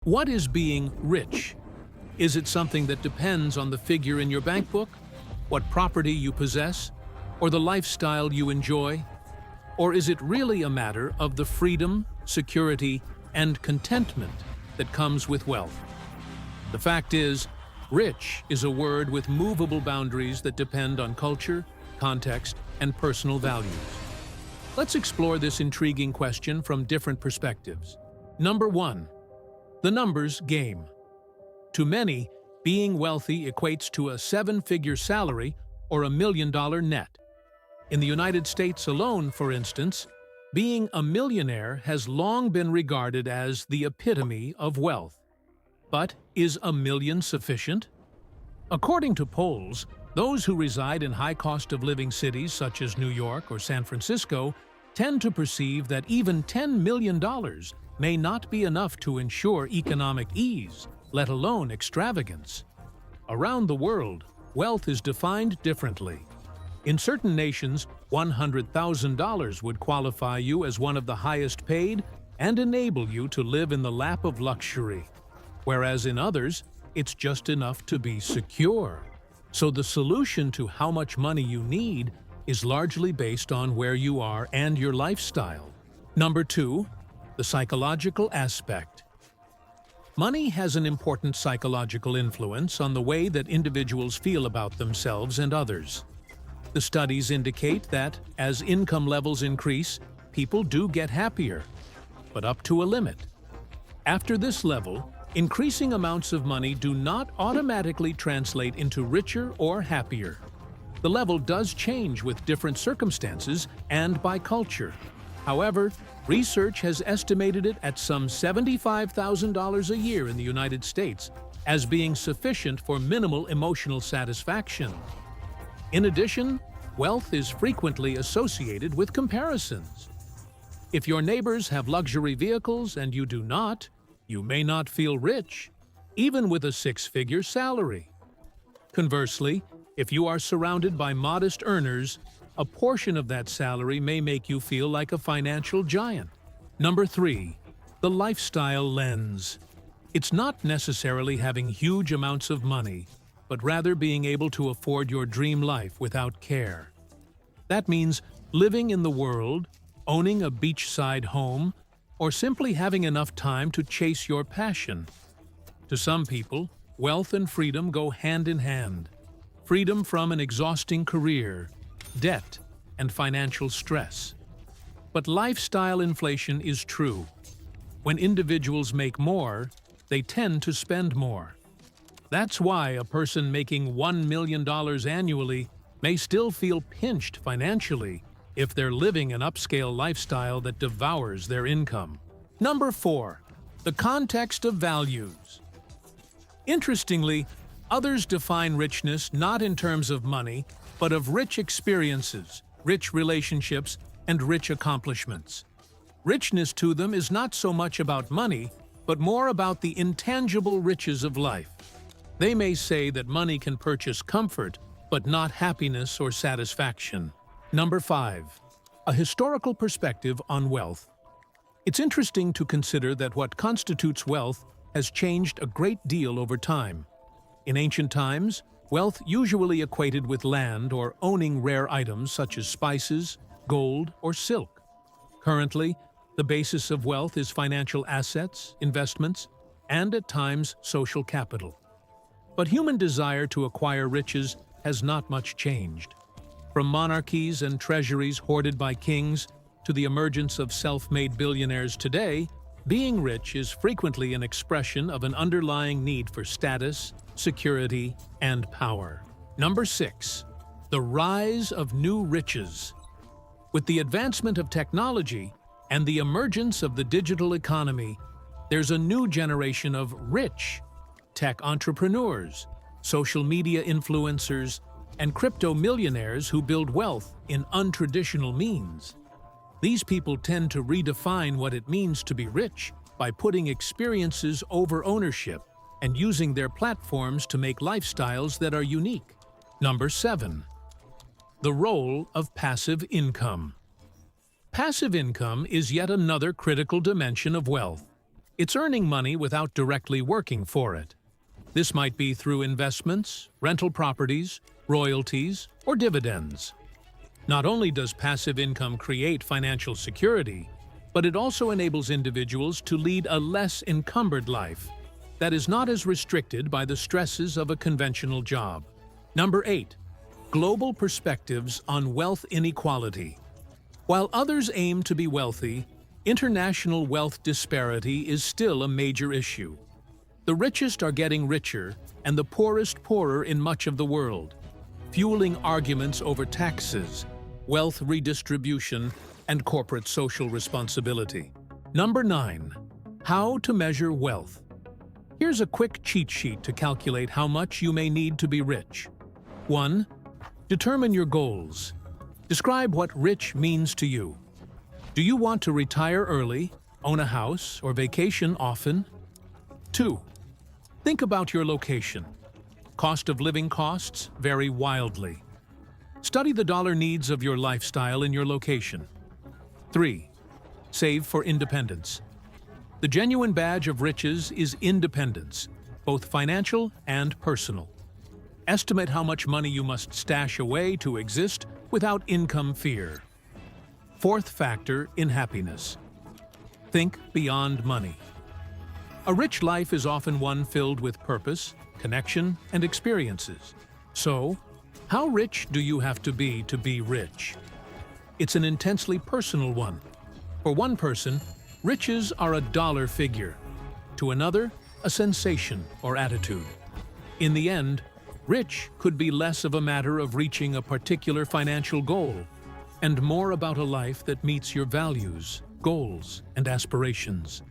What is being rich? Is it something that depends on the figure in your bank book, what property you possess, or the lifestyle you enjoy? Or is it really a matter of the freedom, security, and contentment that comes with wealth? The fact is, rich is a word with movable boundaries that depend on culture, context, and personal values. Let's explore this intriguing question from different perspectives. Number 1. The numbers game. To many, being wealthy equates to a 7-figure salary or $1 million net. In the United States alone, for instance, being a millionaire has long been regarded as the epitome of wealth. But is $1 million sufficient? According to polls, those who reside in high-cost-of-living cities such as New York or San Francisco tend to perceive that even $10 million may not be enough to ensure economic ease, let alone extravagance. Around the world, wealth is defined differently. In certain nations, $100,000 would qualify you as one of the highest paid and enable you to live in the lap of luxury, whereas in others, it's just enough to be secure. So the solution to how much money you need is largely based on where you are and your lifestyle. Number 2, the psychological aspect. Money has an important psychological influence on the way that individuals feel about themselves and others. The studies indicate that, as income levels increase, people do get happier, but up to a limit. After this level, increasing amounts of money do not automatically translate into richer or happier. The level does change with different circumstances and by culture. However, research has estimated it at some $75,000 a year in the United States as being sufficient for minimal emotional satisfaction. In addition, wealth is frequently associated with comparisons. If your neighbors have luxury vehicles and you do not, you may not feel rich, even with a 6-figure salary. Conversely, if you are surrounded by modest earners, a portion of that salary may make you feel like a financial giant. Number 3, the lifestyle lens. It's not necessarily having huge amounts of money, but rather being able to afford your dream life without care. That means living in the world, owning a beachside home, or simply having enough time to chase your passion. To some people, wealth and freedom go hand in hand. Freedom from an exhausting career, debt, and financial stress. But lifestyle inflation is true. When individuals make more, they tend to spend more. That's why a person making $1 million annually may still feel pinched financially if they're living an upscale lifestyle that devours their income. Number 4, the context of values. Interestingly, others define richness not in terms of money, but of rich experiences, rich relationships, and rich accomplishments. Richness to them is not so much about money, but more about the intangible riches of life. They may say that money can purchase comfort, but not happiness or satisfaction. Number 5, a historical perspective on wealth. It's interesting to consider that what constitutes wealth has changed a great deal over time. In ancient times, wealth usually equated with land or owning rare items such as spices, gold, or silk. Currently, the basis of wealth is financial assets, investments, and at times social capital. But human desire to acquire riches has not much changed. From monarchies and treasuries hoarded by kings to the emergence of self-made billionaires today, being rich is frequently an expression of an underlying need for status, security, and power. Number 6, the rise of new riches. With the advancement of technology and the emergence of the digital economy, there's a new generation of rich tech entrepreneurs, social media influencers, and crypto millionaires who build wealth in untraditional means. These people tend to redefine what it means to be rich by putting experiences over ownership and using their platforms to make lifestyles that are unique. Number 7, the role of passive income. Passive income is yet another critical dimension of wealth. It's earning money without directly working for it. This might be through investments, rental properties, royalties, or dividends. Not only does passive income create financial security, but it also enables individuals to lead a less encumbered life that is not as restricted by the stresses of a conventional job. Number 8. Global perspectives on wealth inequality. While others aim to be wealthy, international wealth disparity is still a major issue. The richest are getting richer and the poorest poorer in much of the world, fueling arguments over taxes, wealth redistribution, and corporate social responsibility. Number 9. How to measure wealth. Here's a quick cheat sheet to calculate how much you may need to be rich. 1. Determine your goals. Describe what rich means to you. Do you want to retire early, own a house, or vacation often? 2. Think about your location. Cost of living costs vary wildly. Study the dollar needs of your lifestyle in your location. 3. Save for independence. The genuine badge of riches is independence, both financial and personal. Estimate how much money you must stash away to exist without income fear. 4th factor in happiness. Think beyond money. A rich life is often one filled with purpose, connection, and experiences. So, how rich do you have to be rich? It's an intensely personal one. For one person, riches are a dollar figure. To another, a sensation or attitude. In the end, rich could be less of a matter of reaching a particular financial goal and more about a life that meets your values, goals, and aspirations.